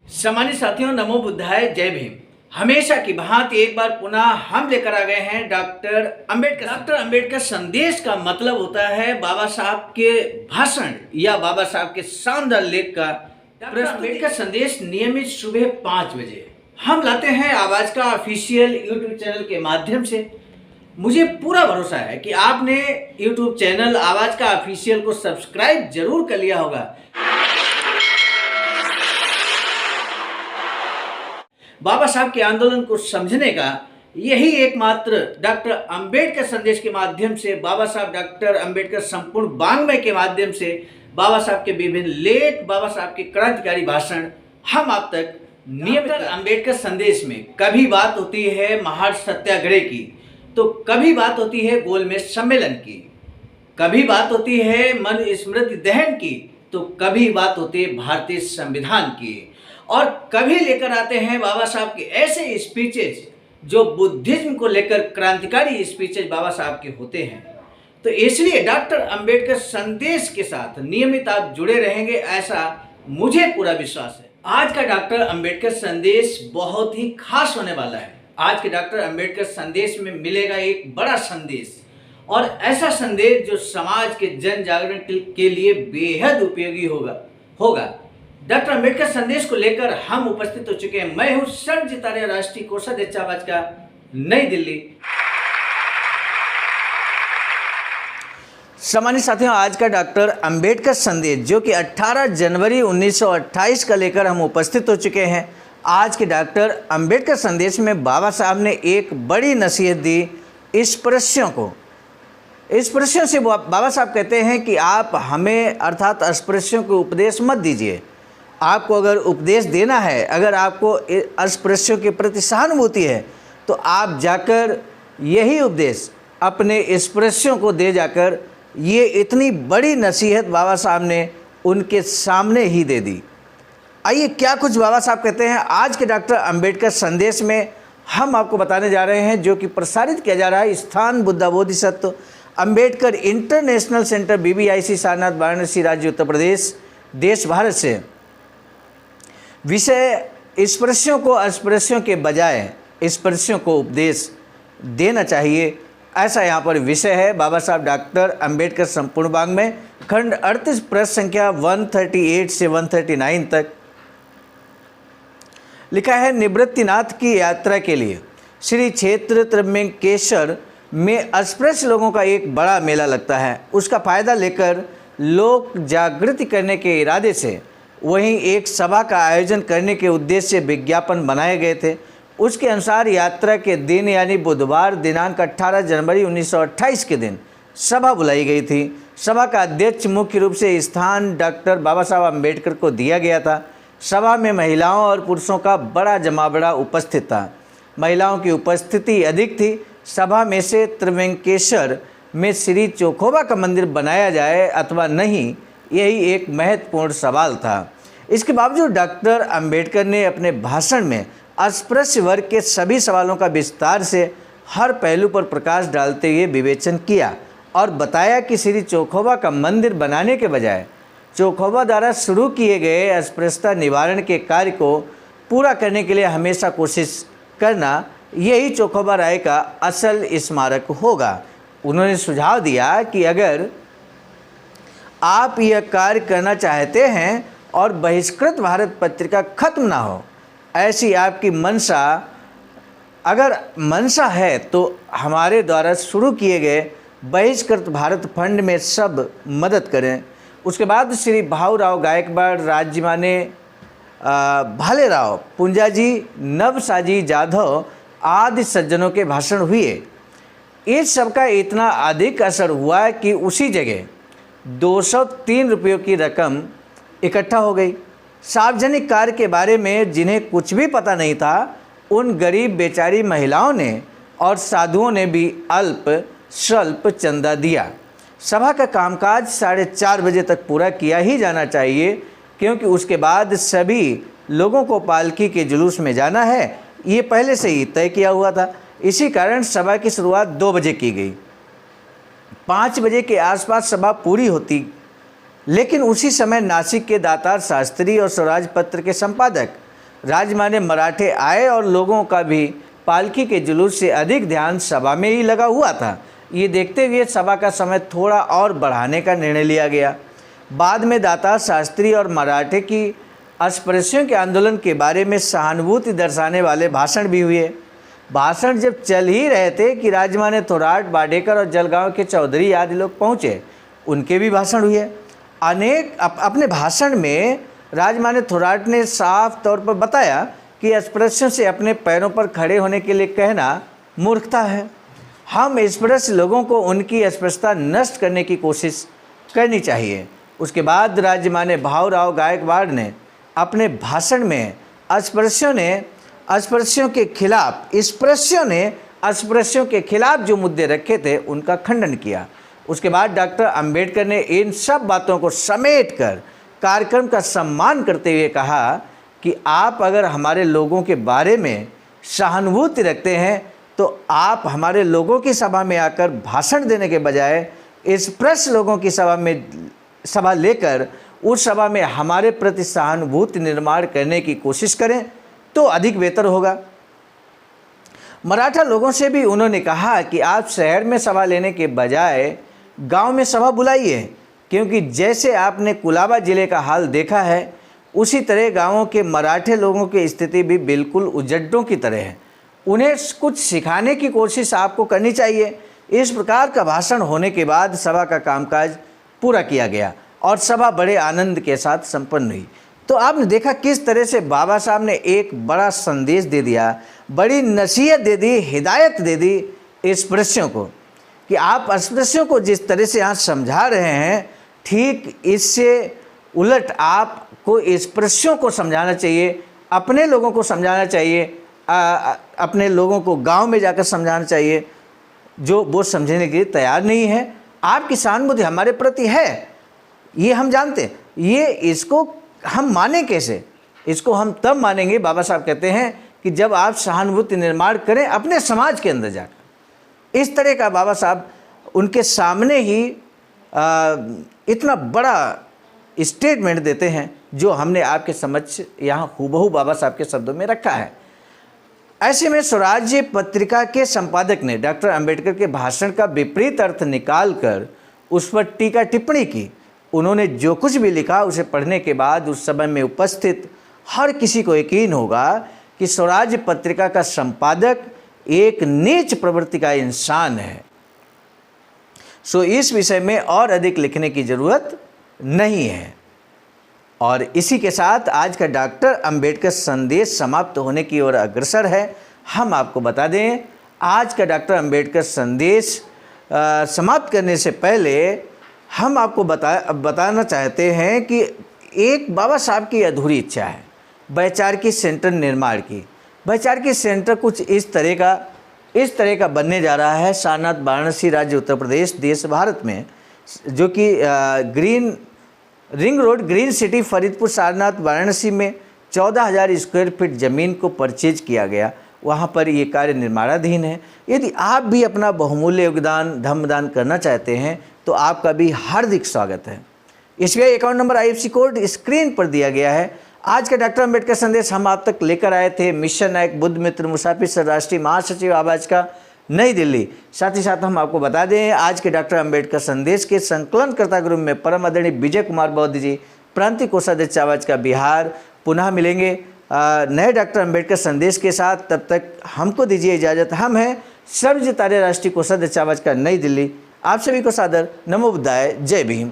सम्मानित साथियों, नमो बुद्धाय, जय भीम। हमेशा की भांति एक बार पुनः हम लेकर आ गए हैं डॉक्टर अंबेडकर संदेश का मतलब होता है बाबा साहब के भाषण या बाबा साहब के शानदार लेख का। डॉक्टर अंबेडकर संदेश नियमित सुबह 5 बजे हम लाते हैं आवाज का ऑफिशियल यूट्यूब चैनल के माध्यम से। मुझे पूरा भरोसा है कि आपने यूट्यूब चैनल आवाज का ऑफिशियल को सब्सक्राइब जरूर कर लिया होगा। बाबा साहब के आंदोलन को समझने का यही एकमात्र डॉक्टर अंबेडकर संदेश के माध्यम से, बाबा साहब डॉक्टर अंबेडकर संपूर्ण वाङ्मय के माध्यम से, बाबा साहब के विभिन्न लेख, बाबा साहब के क्रांतिकारी भाषण हम आप तक नियमित। अंबेडकर संदेश में कभी बात होती है महार सत्याग्रह की, तो कभी बात होती है गोलमेज सम्मेलन की, कभी बात होती है मन स्मृति दहन की, तो कभी बात होती है भारतीय संविधान की, और कभी लेकर आते हैं बाबा साहब के ऐसे स्पीचेज जो बुद्धिज्म को लेकर क्रांतिकारी स्पीचेज बाबा साहब के होते हैं। तो इसलिए डॉक्टर अंबेडकर संदेश के साथ नियमित आप जुड़े रहेंगे, ऐसा मुझे पूरा विश्वास है। आज का डॉक्टर अंबेडकर संदेश बहुत ही खास होने वाला है। आज के डॉक्टर अंबेडकर संदेश में मिलेगा एक बड़ा संदेश, और ऐसा संदेश जो समाज के जन जागरण के लिए बेहद उपयोगी होगा। डॉक्टर अंबेडकर संदेश को लेकर हम उपस्थित हो चुके हैं। मैं हूं संजीत आर्य, राष्ट्रीय कोषाध्यक्ष आवाज का, नई दिल्ली। सम्मानित साथियों, आज का डॉक्टर अंबेडकर संदेश जो कि 18 जनवरी 1928 का लेकर हम उपस्थित हो चुके हैं। आज के डॉक्टर अंबेडकर संदेश में बाबा साहब ने एक बड़ी नसीहत दी स्पृश्यों को। स्पृश्यों से बाबा साहब कहते हैं कि आप हमें अर्थात अस्पृश्यों को उपदेश मत दीजिए। आपको अगर उपदेश देना है, अगर आपको अस्पृश्यों के प्रति सहानुभूति है, तो आप जाकर यही उपदेश अपने स्पृश्यों को दे जाकर, ये इतनी बड़ी नसीहत बाबा साहब ने उनके सामने ही दे दी। आइए क्या कुछ बाबा साहब कहते हैं आज के डॉक्टर अंबेडकर संदेश में हम आपको बताने जा रहे हैं, जो कि प्रसारित किया जा रहा है स्थान Buddha Bodhisattva Ambedkar international centre BBIC Sarnath Varanasi राज्य उत्तर प्रदेश देश भारत से। विषय स्पृश्यों को अस्पृश्यों के बजाय स्पृश्यों को उपदेश देना चाहिए, ऐसा यहाँ पर विषय है। बाबा साहब डॉक्टर अंबेडकर संपूर्ण वाङ्मय खंड 38 पृष्ठ संख्या 138 से 139 तक लिखा है। निवृत्तिनाथ की यात्रा के लिए श्री क्षेत्र त्र्यंबकेश्वर में अस्पृश्य लोगों का एक बड़ा मेला लगता है। उसका फायदा लेकर लोक जागृति करने के इरादे से वहीं एक सभा का आयोजन करने के उद्देश्य से विज्ञापन बनाए गए थे। उसके अनुसार यात्रा के दिन यानी बुधवार दिनांक 18 जनवरी 1928 के दिन सभा बुलाई गई थी। सभा का अध्यक्ष मुख्य रूप से स्थान डॉक्टर बाबा साहब अम्बेडकर को दिया गया था। सभा में महिलाओं और पुरुषों का बड़ा जमावड़ा उपस्थित था। महिलाओं की उपस्थिति अधिक थी। सभा में से त्र्यंबकेश्वर में श्री चोखोबा का मंदिर बनाया जाए अथवा नहीं, यही एक महत्वपूर्ण सवाल था। इसके बावजूद डॉक्टर अंबेडकर ने अपने भाषण में अस्पृश्य वर्ग के सभी सवालों का विस्तार से हर पहलू पर प्रकाश डालते हुए विवेचन किया और बताया कि श्री चोखोबा का मंदिर बनाने के बजाय चोखोबा द्वारा शुरू किए गए अस्पृश्यता निवारण के कार्य को पूरा करने के लिए हमेशा कोशिश करना, यही चोखोबा राय का असल स्मारक होगा। उन्होंने सुझाव दिया कि अगर आप यह कार्य करना चाहते हैं और बहिष्कृत भारत पत्रिका खत्म ना हो, ऐसी आपकी मंशा अगर मंशा है, तो हमारे द्वारा शुरू किए गए बहिष्कृत भारत फंड में सब मदद करें। उसके बाद श्री भाऊराव गायकवाड़, राज्यमाने भालेराव, पुंजाजी, नवसाजी जाधव आदि सज्जनों के भाषण हुए। इस सब का इतना अधिक असर हुआ कि उसी जगह 203 रुपयों की रकम इकट्ठा हो गई। सार्वजनिक कार्य के बारे में जिन्हें कुछ भी पता नहीं था, उन गरीब बेचारी महिलाओं ने और साधुओं ने भी अल्प स्वल्प चंदा दिया। सभा का कामकाज 4:30 बजे तक पूरा किया ही जाना चाहिए, क्योंकि उसके बाद सभी लोगों को पालकी के जुलूस में जाना है, ये पहले से ही तय किया हुआ था। इसी कारण सभा की शुरुआत 2 बजे की गई। 5 बजे के आसपास सभा पूरी होती, लेकिन उसी समय नासिक के दातार शास्त्री और स्वराज पत्र के संपादक राजमान्य मराठे आए और लोगों का भी पालकी के जुलूस से अधिक ध्यान सभा में ही लगा हुआ था। ये देखते हुए सभा का समय थोड़ा और बढ़ाने का निर्णय लिया गया। बाद में दाता शास्त्री और मराठे की अस्पृश्यों के आंदोलन के बारे में सहानुभूति दर्शाने वाले भाषण भी हुए। भाषण जब चल ही रहे थे कि राजमान्य थोराट, बाडेकर और जलगांव के चौधरी आदि लोग पहुँचे, उनके भी भाषण हुए। अपने भाषण में राजमान्य थोराट ने साफ तौर पर बताया कि अस्पृश्यों से अपने पैरों पर खड़े होने के लिए कहना मूर्खता है। हम अस्पृश्य लोगों को उनकी अस्पृश्यता नष्ट करने की कोशिश करनी चाहिए। उसके बाद राजमान्य भाऊराव गायकवाड़ ने अपने भाषण में अस्पृश्यों के खिलाफ जो मुद्दे रखे थे उनका खंडन किया। उसके बाद डॉक्टर अंबेडकर ने इन सब बातों को समेटकर कार्यक्रम का सम्मान करते हुए कहा कि आप अगर हमारे लोगों के बारे में सहानुभूति रखते हैं तो आप हमारे लोगों की सभा में आकर भाषण देने के बजाय इस प्रश्न लोगों की सभा लेकर उस सभा में हमारे प्रति सहानुभूति निर्माण करने की कोशिश करें तो अधिक बेहतर होगा। मराठा लोगों से भी उन्होंने कहा कि आप शहर में सभा लेने के बजाय गांव में सभा बुलाइए, क्योंकि जैसे आपने कुलाबा जिले का हाल देखा है उसी तरह गांवों के मराठे लोगों की स्थिति भी बिल्कुल उजड्डों की तरह है। उन्हें कुछ सिखाने की कोशिश आपको करनी चाहिए। इस प्रकार का भाषण होने के बाद सभा का कामकाज पूरा किया गया और सभा बड़े आनंद के साथ संपन्न हुई। तो आपने देखा किस तरह से बाबा साहब ने एक बड़ा संदेश दे दिया, बड़ी नसीहत दे दी, हिदायत दे दी अस्पृश्यों को कि आप अस्पृश्यों को जिस तरह से यहाँ समझा रहे हैं, ठीक इससे उलट आपको अस्पृश्यों को समझाना चाहिए, अपने लोगों को समझाना चाहिए, अपने लोगों को गांव में जाकर समझाना चाहिए जो वो समझने के लिए तैयार नहीं है। आपकी सहानुभूति हमारे प्रति है, ये हम जानते हैं, ये इसको हम माने कैसे? इसको हम तब मानेंगे, बाबा साहब कहते हैं, कि जब आप सहानुभूति निर्माण करें अपने समाज के अंदर जाकर। इस तरह का बाबा साहब उनके सामने ही इतना बड़ा स्टेटमेंट देते हैं जो हमने आपके समक्ष यहाँ हूबहू बाबा साहब के शब्दों में रखा है। ऐसे में स्वराज्य पत्रिका के संपादक ने डॉक्टर अंबेडकर के भाषण का विपरीत अर्थ निकालकर उस पर टीका टिप्पणी की। उन्होंने जो कुछ भी लिखा उसे पढ़ने के बाद उस समय में उपस्थित हर किसी को यकीन होगा कि स्वराज्य पत्रिका का संपादक एक नीच प्रवृत्ति का इंसान है। सो इस विषय में और अधिक लिखने की ज़रूरत नहीं है। और इसी के साथ आज का डॉक्टर अंबेडकर संदेश समाप्त होने की ओर अग्रसर है। हम आपको बता दें, आज का डॉक्टर अंबेडकर संदेश समाप्त करने से पहले हम आपको बताना चाहते हैं कि एक बाबा साहब की अधूरी इच्छा है वैचारिकी सेंटर निर्माण की। वैचारिकी सेंटर कुछ इस तरह का बनने जा रहा है। सारनाथ, वाराणसी, राज्य उत्तर प्रदेश, देश भारत में, जो कि green ring road, green city, Faridpur, Sarnath, Varanasi में 14,000 स्क्वायर फीट ज़मीन को परचेज किया गया। वहाँ पर ये कार्य निर्माणाधीन है। यदि आप भी अपना बहुमूल्य योगदान धर्मदान करना चाहते हैं तो आपका भी हार्दिक स्वागत है। SBI account number, IFSC code screen पर दिया गया है। आज का डॉक्टर अंबेडकर संदेश हम आप तक लेकर आए थे मिशन नायक बुद्ध मित्र मुसाफिर सर, राष्ट्रीय महासचिव आवाज का, नई दिल्ली। साथ ही साथ हम आपको बता दें, आज के डॉक्टर अंबेडकर संदेश के संकलनकर्ता ग्रुप में परम आदरणीय विजय कुमार बौद्ध जी, प्रांतीय कोषाध्यक्ष आवाज का, बिहार। पुनः मिलेंगे नए डॉक्टर अंबेडकर संदेश के साथ। तब तक हमको दीजिए इजाज़त। हम हैं सर्वजित आर्य, राष्ट्रीय कोषाध्यक्ष आवाज का, नई दिल्ली। आप सभी को सादर नमो बुद्धाय, जय भीम।